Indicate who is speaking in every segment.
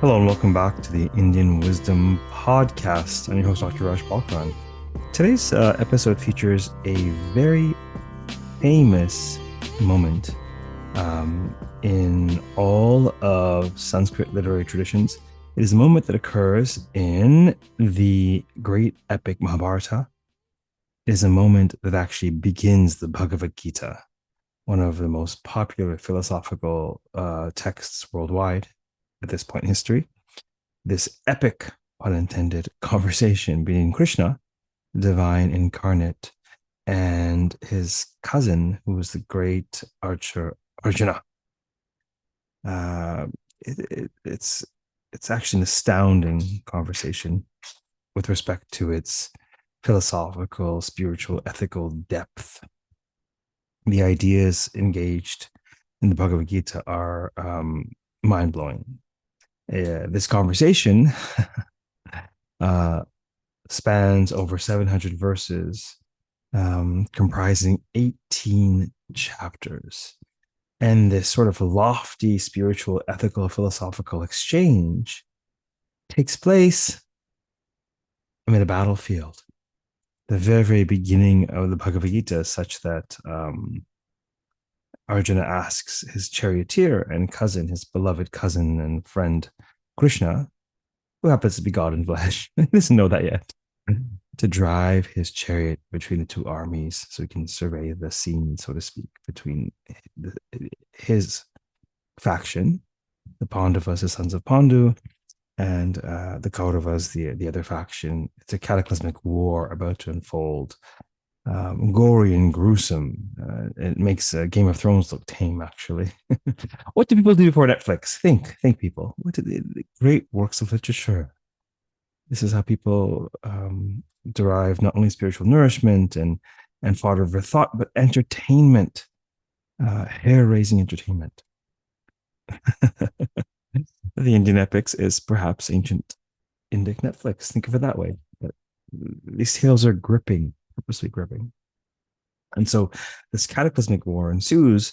Speaker 1: Hello and welcome back to the Indian Wisdom Podcast. I'm your host, Dr. Raj Balkaran. Today's episode features a very famous moment in all of Sanskrit literary traditions. It is a moment that occurs in the great epic Mahābhārata. It is a moment that actually begins the Bhagavad Gītā, one of the most popular philosophical texts worldwide at this point in history. This epic, unintended, conversation between Kṛṣṇa, the divine incarnate, and his cousin, who was the great archer Arjuna. It's actually an astounding conversation with respect to its philosophical, spiritual, ethical depth. The ideas engaged in the Bhagavad Gītā are mind-blowing. This conversation spans over 700 verses, comprising 18 chapters. And this sort of lofty spiritual, ethical, philosophical exchange takes place amid a battlefield. The very, very beginning of the Bhagavad Gītā is such that Arjuna asks his charioteer and cousin, his beloved cousin and friend, Kṛṣṇa, who happens to be God in flesh, he doesn't know that yet, to drive his chariot between the two armies so he can survey the scene, so to speak, between his faction, the Pandavas, the sons of Pandu, and the Kauravas, the other faction. It's a cataclysmic war about to unfold. Gory and gruesome. It makes Game of Thrones look tame, actually. What do people do before Netflix? Think, people. What did the great works of literature? This is how people derive not only spiritual nourishment and fodder for thought, but entertainment, hair-raising entertainment. The Indian epics is perhaps ancient Indic Netflix. Think of it that way. But these tales are gripping, purposely gripping. And so this cataclysmic war ensues.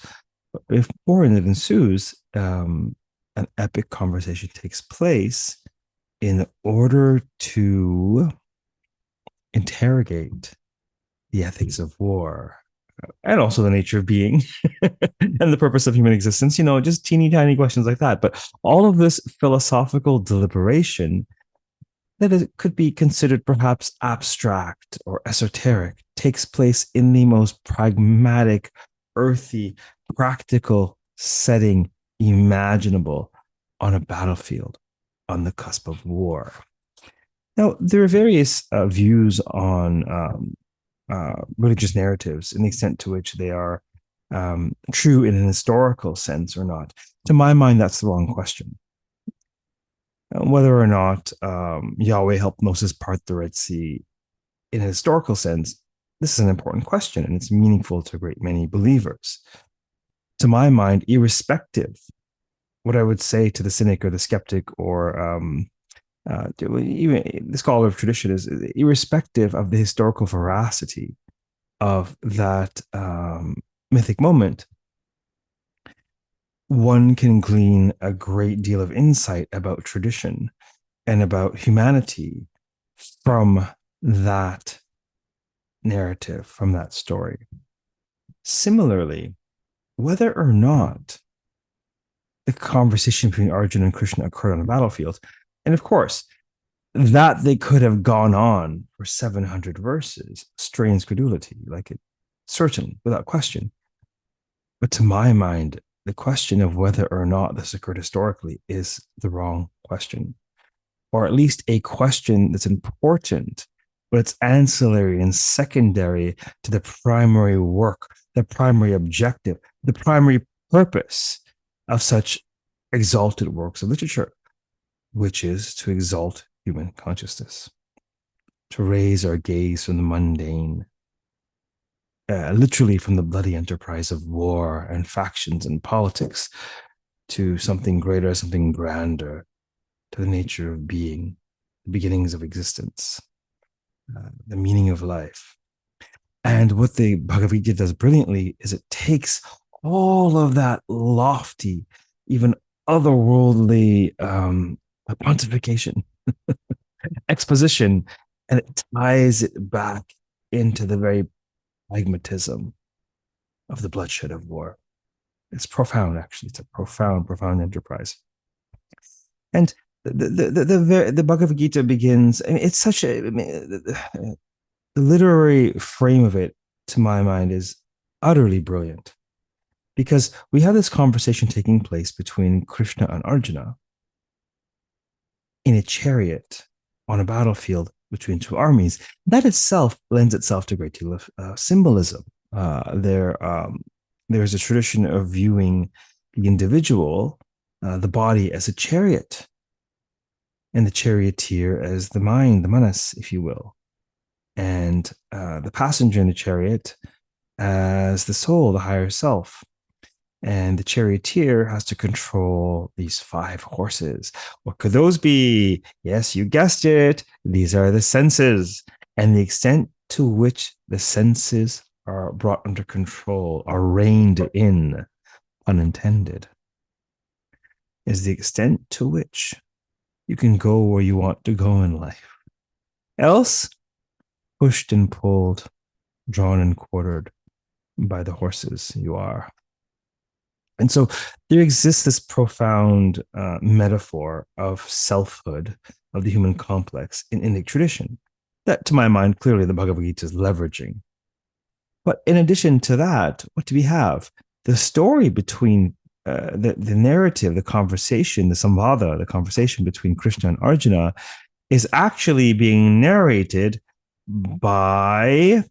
Speaker 1: Before it ensues, an epic conversation takes place in order to interrogate the ethics of war and also the nature of being and the purpose of human existence, just teeny tiny questions like that. But all of this philosophical deliberation that it could be considered perhaps abstract or esoteric takes place in the most pragmatic, earthy, practical setting imaginable on a battlefield on the cusp of war. Now, there are various views on religious narratives and the extent to which they are true in an historical sense or not. To my mind, that's the wrong question. Whether or not Yahweh helped Moses part the Red Sea in a historical sense, this is an important question, and it's meaningful to a great many believers. To my mind, irrespective, what I would say to the cynic or the skeptic or even the scholar of tradition is, irrespective of the historical veracity of that mythic moment, one can glean a great deal of insight about tradition and about humanity from that narrative, from that story. Similarly, whether or not the conversation between Arjuna and Kṛṣṇa occurred on the battlefield, and of course, that they could have gone on for 700 verses strains credulity, like it, certainly, without question. But to my mind, the question of whether or not this occurred historically is the wrong question, or at least a question that's important, but it's ancillary and secondary to the primary work, the primary objective, the primary purpose of such exalted works of literature, which is to exalt human consciousness, to raise our gaze from the mundane, literally from the bloody enterprise of war and factions and politics, to something greater, something grander, to the nature of being, the beginnings of existence, the meaning of life. And what the Bhagavad Gītā does brilliantly is it takes all of that lofty, even otherworldly a pontification, exposition, and it ties it back into the very pragmatism of the bloodshed of war. It's profound, actually. It's a profound, profound enterprise. And the Bhagavad Gita begins, I mean, it's such a, I mean, the literary frame of it, to my mind, is utterly brilliant because we have this conversation taking place between Krishna and Arjuna in a chariot on a battlefield between two armies. That itself lends itself to a great deal of symbolism. There's a tradition of viewing the individual, the body, as a chariot, and the charioteer as the mind, the manas, if you will, and the passenger in the chariot as the soul, the higher self. And the charioteer has to control these 5 horses. What could those be? Yes, you guessed it. These are the senses. And the extent to which the senses are brought under control, are reined in, unintended, is the extent to which you can go where you want to go in life. Else, pushed and pulled, drawn and quartered by the horses you are. And so there exists this profound metaphor of selfhood, of the human complex in Indic tradition that, to my mind, clearly the Bhagavad Gītā is leveraging. But in addition to that, what do we have? The story between the narrative, the conversation, the samvada, the conversation between Krishna and Arjuna is actually being narrated by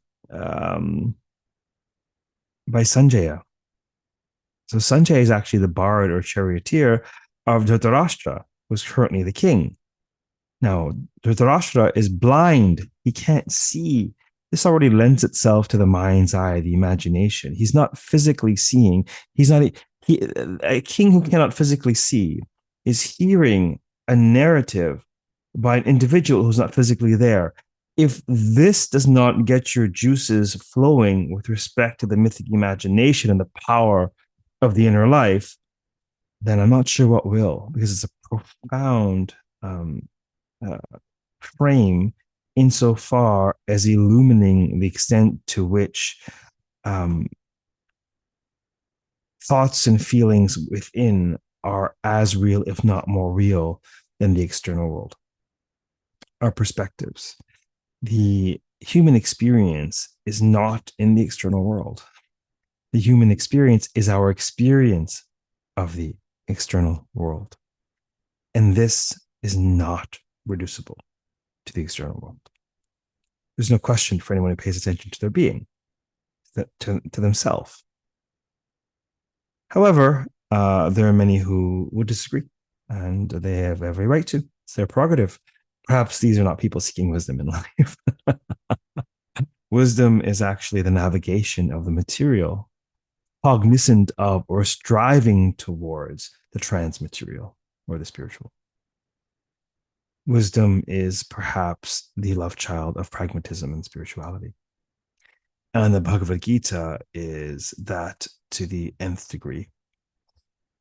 Speaker 1: Sanjaya. So Sanjay is actually the bard or charioteer of Dhritarashtra, who's currently the king. Now, Dhritarashtra is blind. He can't see. This already lends itself to the mind's eye, the imagination. He's not physically seeing. He's not a king who cannot physically see is hearing a narrative by an individual who's not physically there. If this does not get your juices flowing with respect to the mythic imagination and the power of the inner life, then I'm not sure what will, because it's a profound frame insofar as illumining the extent to which thoughts and feelings within are as real, if not more real, than the external world. Our perspectives. The human experience is not in the external world. The human experience is our experience of the external world. And this is not reducible to the external world. There's no question for anyone who pays attention to their being, to themselves. However, there are many who would disagree, and they have every right to. It's their prerogative. Perhaps these are not people seeking wisdom in life. Wisdom is actually the navigation of the material, cognizant of or striving towards the transmaterial or the spiritual. Wisdom is perhaps the love child of pragmatism and spirituality. And the Bhagavad Gītā is that to the nth degree,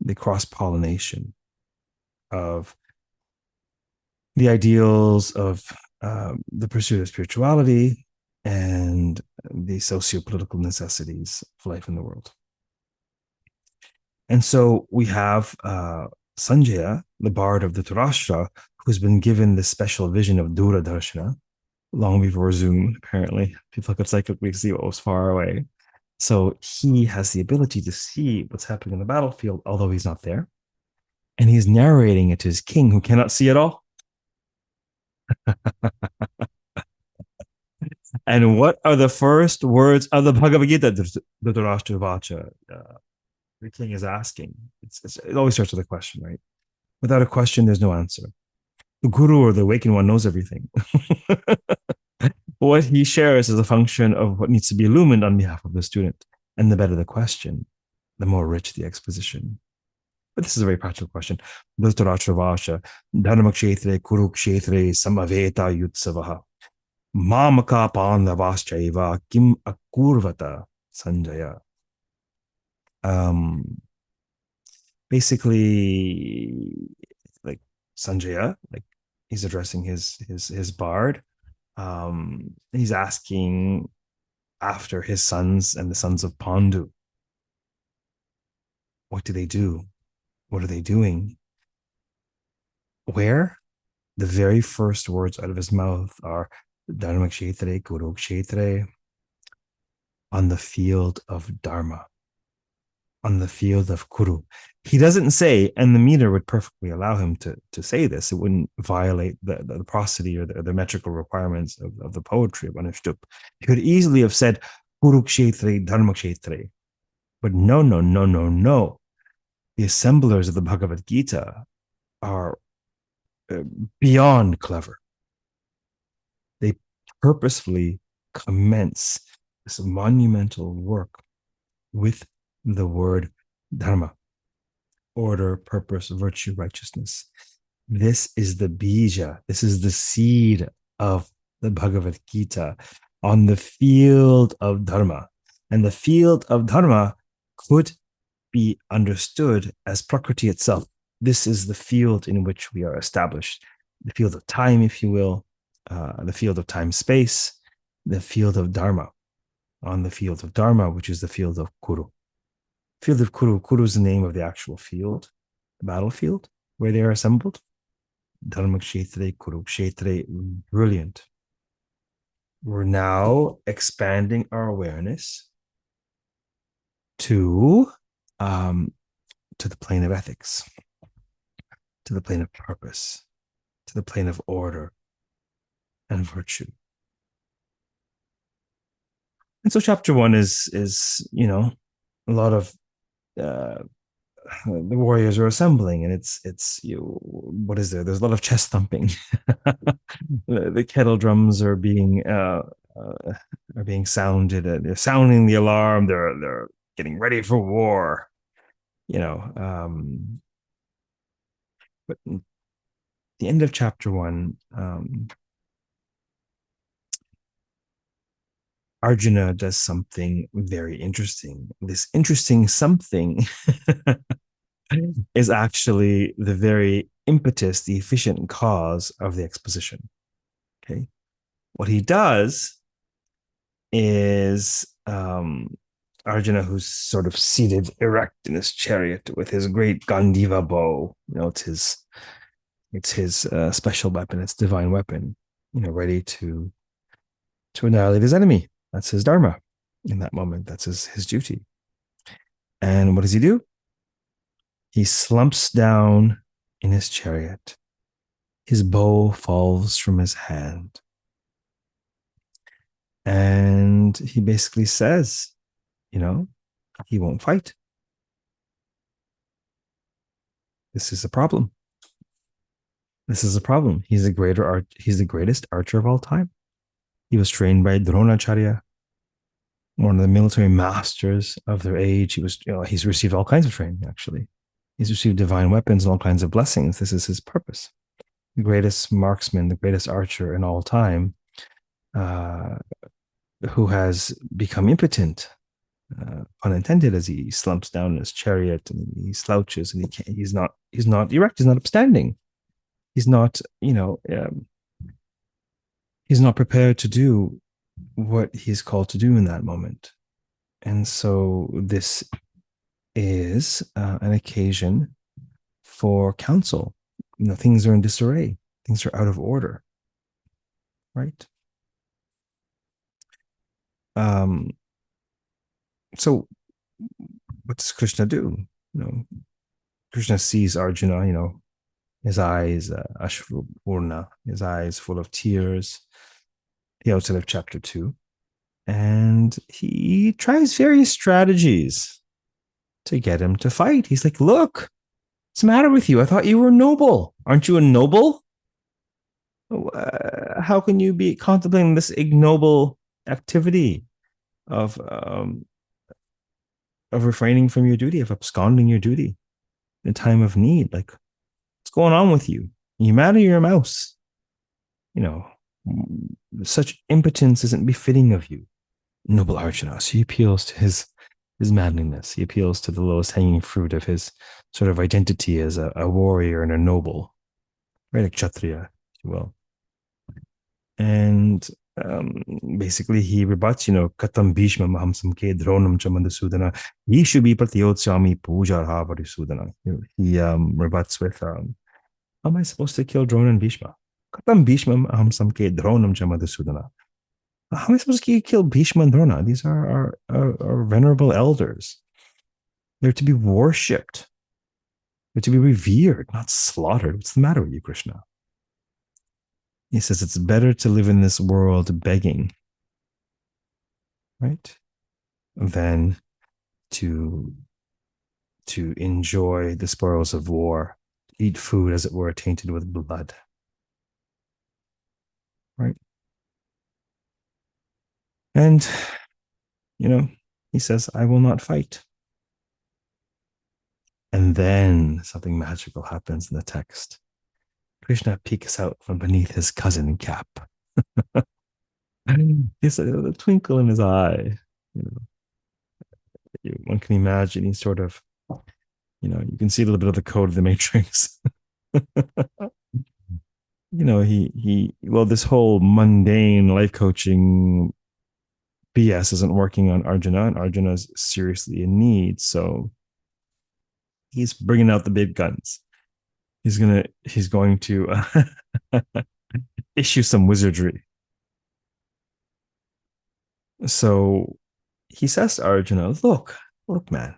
Speaker 1: the cross-pollination of the ideals of the pursuit of spirituality and the socio-political necessities of life in the world. And so we have Sanjaya, the bard of Dhritarashtra, who's been given this special vision of Dura Darshana long before Zoom, apparently. People could psychically see what was far away. So he has the ability to see what's happening in the battlefield, although he's not there. And he's narrating it to his king, who cannot see at all. And what are the first words of the Bhagavad Gītā? Dhritarashtra Vacha. The king is asking. It always starts with a question, right? Without a question, there's no answer. The guru or the awakened one knows everything. What he shares is a function of what needs to be illumined on behalf of the student. And the better the question, the more rich the exposition. But this is a very practical question. Dhritarashtra Vacha, Dharmakshetre Kurukshetre Samaveta Yutsavaha. Mamaka Pandavaschaiva Kim Akurvata Sanjaya. Basically, like Sanjaya, like he's addressing his bard. He's asking after his sons and the sons of Pandu. What do they do? What are they doing? Where? The very first words out of his mouth are Dharma Kshetre, Kuru Kshetre, on the field of Dharma, on the field of Kuru. He doesn't say, and the meter would perfectly allow him to say this. It wouldn't violate the prosody or the metrical requirements of the poetry of Anushtup. He could easily have said Kuru Kshetre, Dharma Kshetre. But no, no, no, no, no. The assemblers of the Bhagavad Gītā are beyond clever. They purposefully commence this monumental work with the word dharma, order, purpose, virtue, righteousness. This is the bija, this is the seed of the Bhagavad Gītā on the field of dharma. And the field of dharma could be understood as Prakriti itself. This is the field in which we are established, the field of time, if you will, the field of time-space, the field of dharma. On the field of dharma, which is the field of Kuru. Field of Kuru. Kuru is the name of the actual field, the battlefield where they are assembled. Dharma Kshetre, Kuru Kshetre, brilliant. We're now expanding our awareness to the plane of ethics, to the plane of purpose, to the plane of order and virtue. And so chapter 1 is a lot of the warriors are assembling, and it's what is there? There's a lot of chest thumping. The kettle drums are being sounded. They're sounding the alarm. They're getting ready for war. But the end of chapter 1. Arjuna does something very interesting. This interesting something is actually the very impetus, the efficient cause of the exposition. Okay. What he does is Arjuna, who's sort of seated erect in his chariot with his great Gandiva bow, it's his special weapon, it's divine weapon, ready to annihilate his enemy. That's his dharma in that moment. That's his duty. And what does he do? He slumps down in his chariot. His bow falls from his hand. And he basically says, he won't fight. This is a problem. This is a problem. He's the greatest archer of all time. He was trained by Dronacharya, one of the military masters of their age. He's received all kinds of training, actually. He's received divine weapons and all kinds of blessings. This is his purpose. The greatest marksman, the greatest archer in all time, who has become impotent, unintended, as he slumps down in his chariot and he slouches and he's not erect, he's not upstanding. He's not, he's not prepared to do what he's called to do in that moment. And so this is an occasion for counsel. Things are in disarray. Things are out of order. Right? So what does Kṛṣṇa do? Kṛṣṇa sees Arjuna, his eyes, Ashru-purna, his eyes full of tears, the outset of chapter 2. And he tries various strategies to get him to fight. He's like, look, what's the matter with you? I thought you were noble. Aren't you a noble? How can you be contemplating this ignoble activity of refraining from your duty, of absconding your duty in a time of need? Like, what's going on with you? Are you mad or you're a mouse? Such impotence isn't befitting of you, noble Arjuna. So he appeals to his manliness. He appeals to the lowest hanging fruit of his sort of identity as a warrior and a noble. right? A kshatriya, if you will. And basically he rebuts, katam bhishma maham samke dronam chamadasudana. He should be pratyotsami puja Sudana. He rebuts with, how am I supposed to kill Drona and Bhishma? Katam bhishma maham samke dronam chamadasudana. How am I supposed to kill Bhishma and Drona? These are our venerable elders. They're to be worshipped. They're to be revered, not slaughtered. What's the matter with you, Kṛṣṇa? He says it's better to live in this world begging, right, than to enjoy the spoils of war, eat food as it were tainted with blood, right? And he says, I will not fight. And then something magical happens in the text. Kṛṣṇa peeks out from beneath his cousin cap. He's a twinkle in his eye. One can imagine he's sort of, you can see a little bit of the code of the Matrix. This whole mundane life coaching BS isn't working on Arjuna, and Arjuna is seriously in need. So he's bringing out the big guns. He's going to issue some wizardry. So he says to Arjuna, look, man,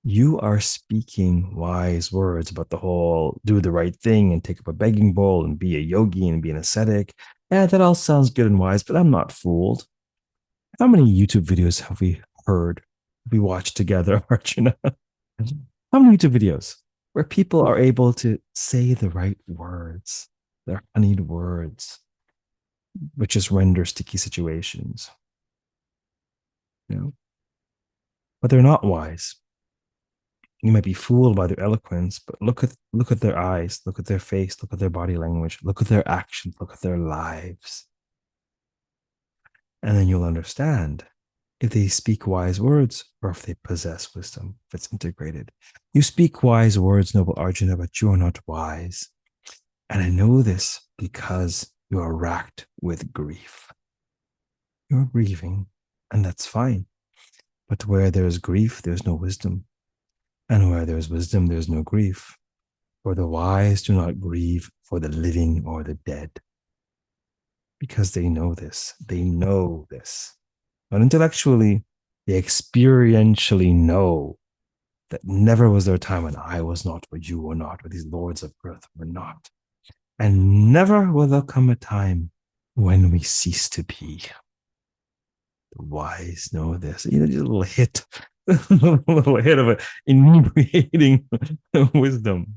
Speaker 1: you are speaking wise words about the whole do the right thing and take up a begging bowl and be a yogi and be an ascetic. Yeah, that all sounds good and wise, but I'm not fooled. How many YouTube videos have we watched together, Arjuna? How many YouTube videos where people are able to say the right words, their honeyed words, which just render sticky situations, but they're not wise. You might be fooled by their eloquence, but look at their eyes, look at their face, look at their body language, look at their actions, look at their lives. And then you'll understand if they speak wise words or if they possess wisdom, if it's integrated. You speak wise words, noble Arjuna, but you are not wise. And I know this because you are racked with grief. You're grieving, and that's fine. But where there is grief, there's no wisdom. And where there is wisdom, there's no grief. For the wise do not grieve for the living or the dead. Because they know this. They know this. Not intellectually, they experientially know that never was there a time when I was not, or you were not, or these lords of earth were not. And never will there come a time when we cease to be. The wise know this. Just a little hit, a little hit of inebriating wisdom.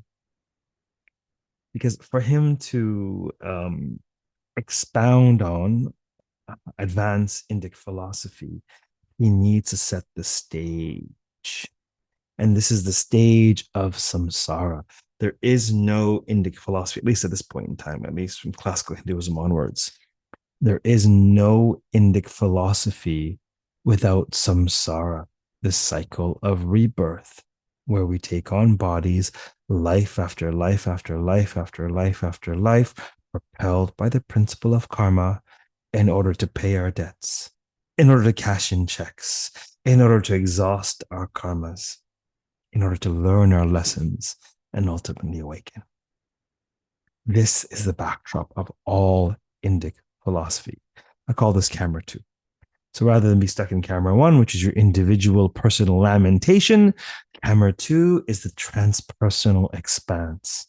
Speaker 1: Because for him to expound on advanced Indic philosophy, he needs to set the stage. And this is the stage of samsara. There is no Indic philosophy, at least at this point in time, at least from classical Hinduism onwards. There is no Indic philosophy without samsara, the cycle of rebirth, where we take on bodies, life after life after life after life after life, propelled by the principle of karma in order to pay our debts, in order to cash in checks, in order to exhaust our karmas, in order to learn our lessons and ultimately awaken. This is the backdrop of all Indic philosophy. I call this camera 2. So rather than be stuck in camera 1, which is your individual personal lamentation, camera 2 is the transpersonal expanse.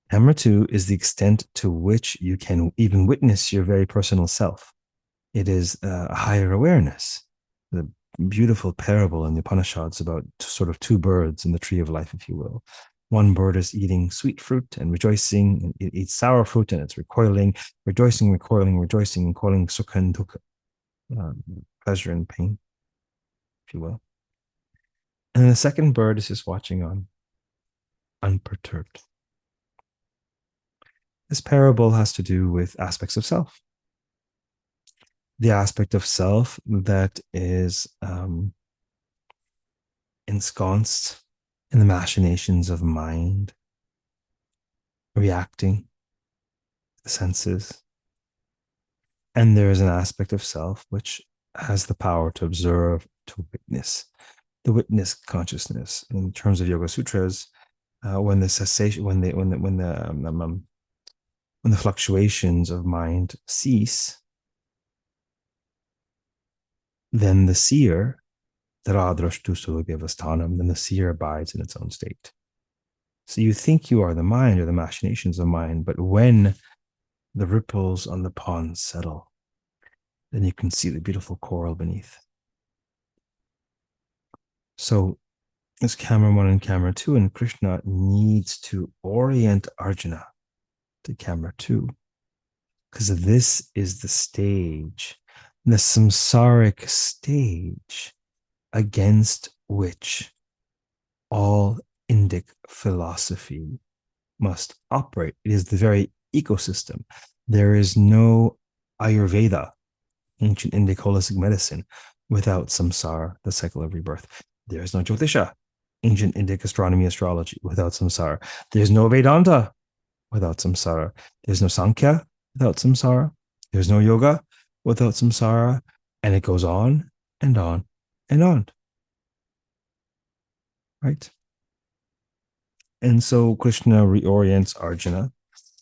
Speaker 1: Camera 2 is the extent to which you can even witness your very personal self. It is a higher awareness. The beautiful parable in the Upanishads about sort of 2 birds in the tree of life, if you will. One bird is eating sweet fruit and rejoicing, and it eats sour fruit and it's recoiling, rejoicing, recoiling, rejoicing, and calling sukha and dukkha, pleasure and pain, if you will. And the second bird is just watching on, unperturbed. This parable has to do with aspects of self. The aspect of self that is ensconced in the machinations of mind, reacting, the senses. And there is an aspect of self which has the power to observe, to witness, the witness consciousness. In terms of Yoga Sutras, when the cessation, when the fluctuations of mind cease, then the seer, then the seer abides in its own state. So you think you are the mind or the machinations of mind, but when the ripples on the pond settle, then you can see the beautiful coral beneath. So it's camera 1 and camera 2, and Kṛṣṇa needs to orient Arjuna to camera 2, because this is the stage, the samsaric stage against which all Indic philosophy must operate. It is the very ecosystem. There is no Ayurveda, ancient Indic holistic medicine, without samsara, the cycle of rebirth. There is no Jyotisha, ancient Indic astronomy, astrology, without samsara. There's no Vedanta without samsara. There's no Sankhya without samsara. There's no yoga without samsara. And it goes on and on and on. Right? And so Krishna reorients Arjuna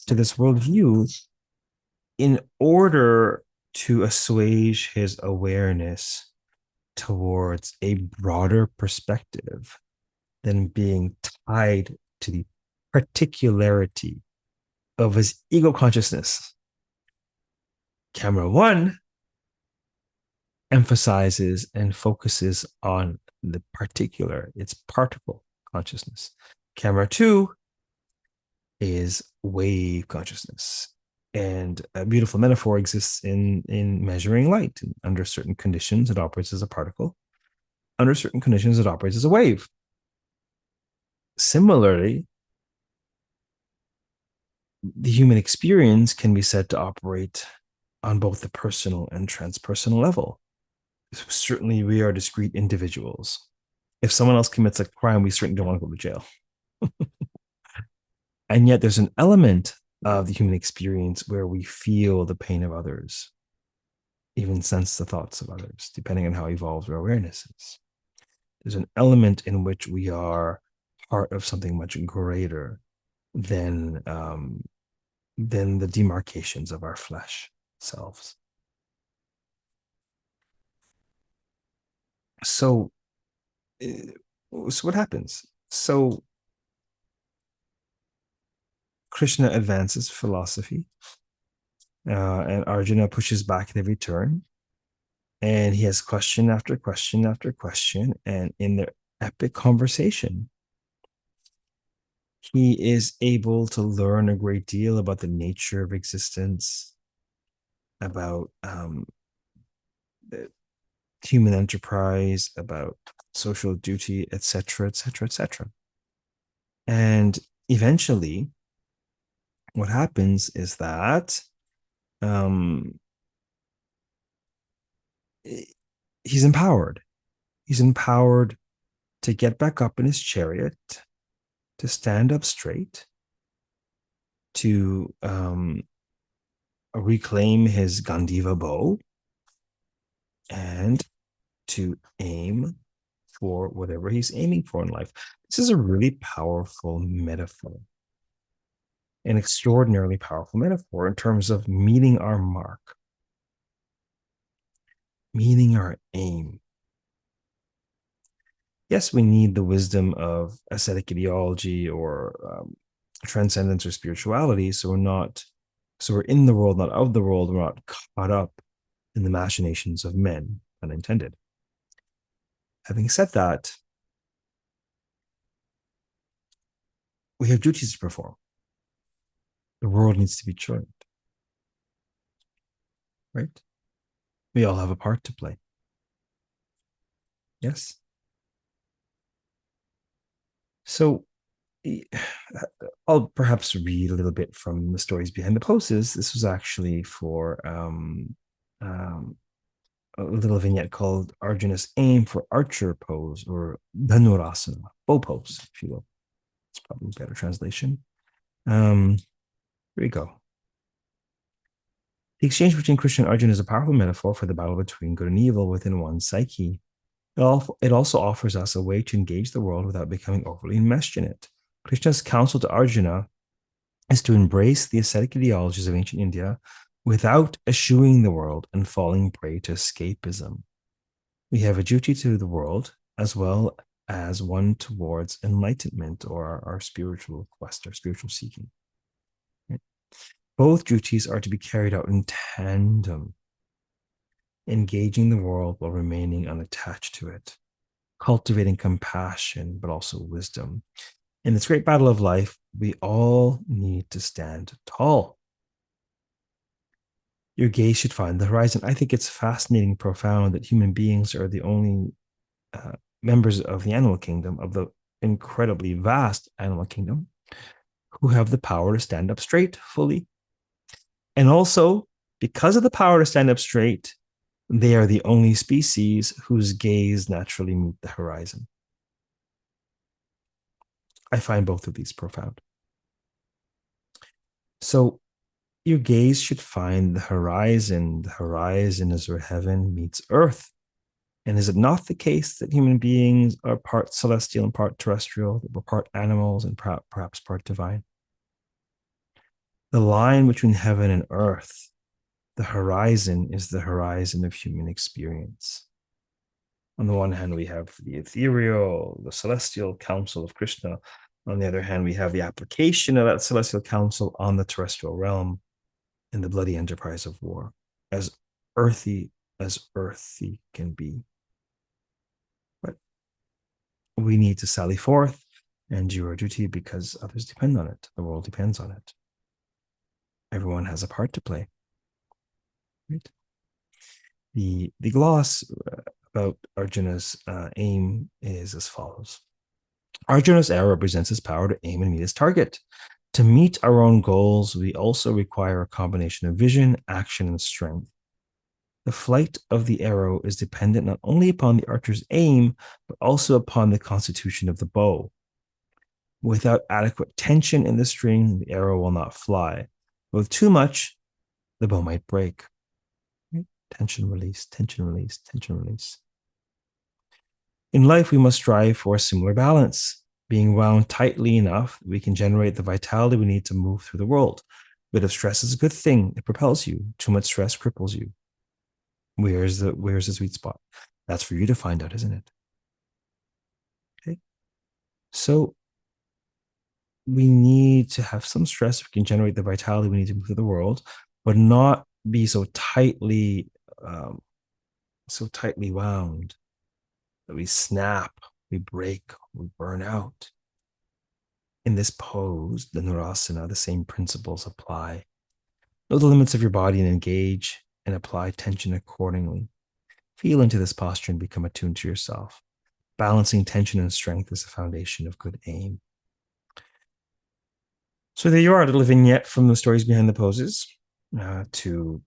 Speaker 1: to this worldview in order to assuage his awareness towards a broader perspective than being tied to the particularity of his ego consciousness. Camera 1 emphasizes and focuses on the particular, its particle consciousness. Camera 2 is wave consciousness. And a beautiful metaphor exists in measuring light. And under certain conditions, it operates as a particle. Under certain conditions, it operates as a wave. Similarly, the human experience can be said to operate on both the personal and transpersonal level. Certainly, we are discrete individuals. If someone else commits a crime, we certainly don't want to go to jail. And yet there's an element of the human experience where we feel the pain of others, even sense the thoughts of others, depending on how evolved our awareness is. There's an element in which we are part of something much greater than the demarcations of our flesh selves. So what happens? So Krishna advances philosophy, and Arjuna pushes back at every turn. And he has question after question after question. And in their epic conversation, he is able to learn a great deal about the nature of existence, about human enterprise, about social duty, etc., etc., etc. And eventually, what happens is that he's empowered. He's empowered to get back up in his chariot, to stand up straight, to reclaim his Gandiva bow, and to aim for whatever he's aiming for in life. This is a really powerful metaphor, an extraordinarily powerful metaphor in terms of meeting our mark, meeting our aim. Yes, we need the wisdom of ascetic ideology or transcendence or spirituality. So we're in the world, not of the world. We're not caught up in the machinations of men, unintended. Having said that, we have duties to perform. The world needs to be joined, right? We all have a part to play. Yes. So I'll perhaps read a little bit from the stories behind the poses. This was actually for a little vignette called Arjuna's Aim for Archer Pose, or Dhanurasana, bow pose, if you will. It's probably a better translation. Here we go. The exchange between Kṛṣṇa and Arjuna is a powerful metaphor for the battle between good and evil within one's psyche. It also offers us a way to engage the world without becoming overly enmeshed in it. Krishna's counsel to Arjuna is to embrace the ascetic ideologies of ancient India without eschewing the world and falling prey to escapism. We have a duty to the world as well as one towards enlightenment or our spiritual quest, our spiritual seeking. Both duties are to be carried out in tandem, engaging the world while remaining unattached to it, cultivating compassion, but also wisdom. In this great battle of life, we all need to stand tall. Your gaze should find the horizon. I think it's fascinating, profound that human beings are the only members of the animal kingdom, of the incredibly vast animal kingdom, who have the power to stand up straight fully. And also, because of the power to stand up straight, they are the only species whose gaze naturally meet the horizon. I find both of these profound. So your gaze should find the horizon. The horizon is where heaven meets earth. And is it not the case that human beings are part celestial and part terrestrial, that we're part animals and perhaps part divine? The line between heaven and earth, the horizon, is the horizon of human experience. On the one hand, we have the ethereal, the celestial counsel of Kṛṣṇa. On the other hand, we have the application of that celestial counsel on the terrestrial realm in the bloody enterprise of war, as earthy can be. But we need to sally forth and do our duty because others depend on it. The world depends on it. Everyone has a part to play. Right? The gloss about Arjuna's aim is as follows. Arjuna's arrow represents his power to aim and meet his target. To meet our own goals, we also require a combination of vision, action, and strength. The flight of the arrow is dependent not only upon the archer's aim, but also upon the constitution of the bow. Without adequate tension in the string, the arrow will not fly. With too much, the bow might break. Tension, release, tension, release, tension, release. In life, we must strive for a similar balance. Being wound tightly enough, we can generate the vitality we need to move through the world. A bit of stress is a good thing. It propels you. Too much stress cripples you. Where's the sweet spot? That's for you to find out, isn't it? Okay. So we need to have some stress. We can generate the vitality we need to move through the world, but not be so tightly wound that we snap, we break, we burn out. In this pose, the Nurasana, the same principles apply. Know the limits of your body and engage and apply tension accordingly. Feel into this posture and become attuned to yourself. Balancing tension and strength is the foundation of good aim. So there you are, a little vignette from the stories behind the poses to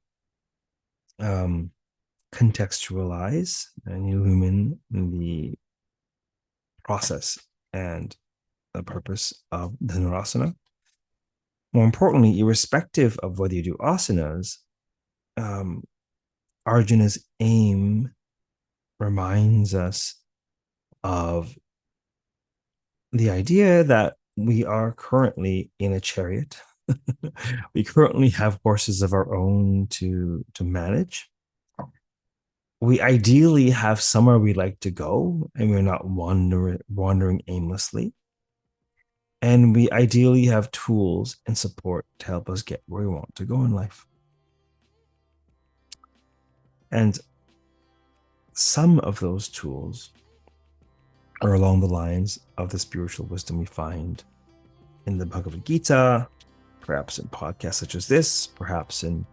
Speaker 1: contextualize and illumine the process and the purpose of the Nurasana. More importantly, irrespective of whether you do asanas, Arjuna's aim reminds us of the idea that we are currently in a chariot. We currently have horses of our own to manage. We ideally have somewhere we like to go, and we're not wandering aimlessly. And we ideally have tools and support to help us get where we want to go in life. And some of those tools are along the lines of the spiritual wisdom we find in the Bhagavad Gītā, perhaps in podcasts such as this, perhaps in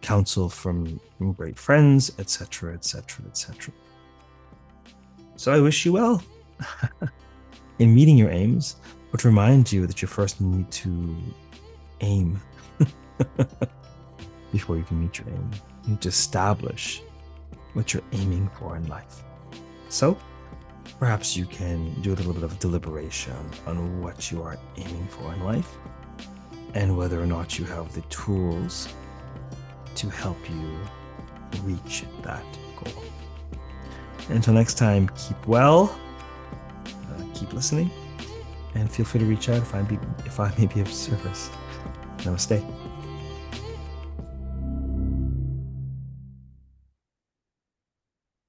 Speaker 1: counsel from great friends, etc., etc., etc. So I wish you well in meeting your aims, but remind you that you first need to aim before you can meet your aim. You need to establish what you're aiming for in life. So perhaps you can do a little bit of deliberation on what you are aiming for in life and whether or not you have the tools to help you reach that goal. Until next time, keep well, keep listening, and feel free to reach out if I may be of service. Namaste.